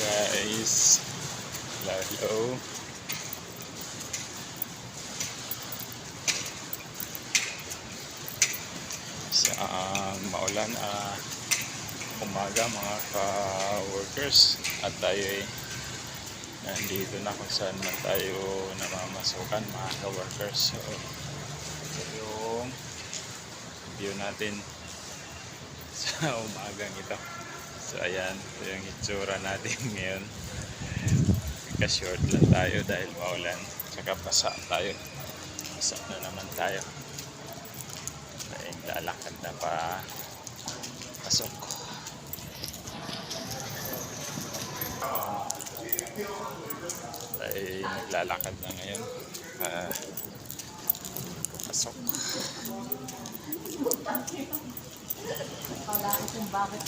guys, hello. Isang maulan umaga mga ka-workers, at tayo ay nandito na kung saan man tayo namamasukan mga ka-workers. So ito yung view natin sa umagang ito. So ayan, ito yung itsura natin ngayon. Ka-short lang tayo dahil maulan, tsaka basa tayo. Basa na naman tayo dahil lalakad na pa pasok. Dahil naglalakad na ngayon pasok. Wala kung bakit